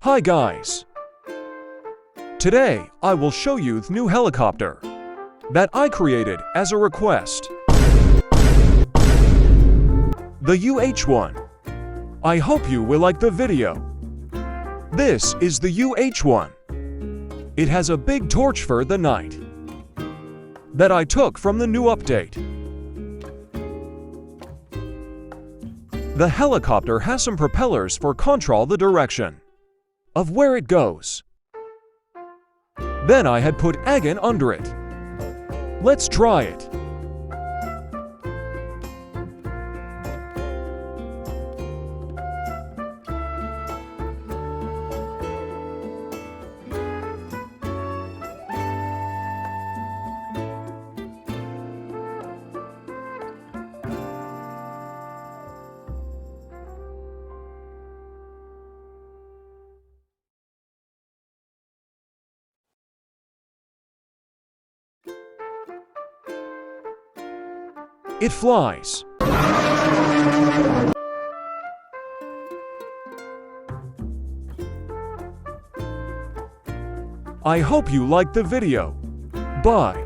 Hi guys! Today, I will show you the new helicopter that I created as a request. The UH-1. I hope you will like the video. This is the UH-1. It has a big torch for the night that I took from the new update. The helicopter has some propellers for control the direction of where it goes. Then I had put egg under it. Let's try it. It flies. I hope you liked the video. Bye.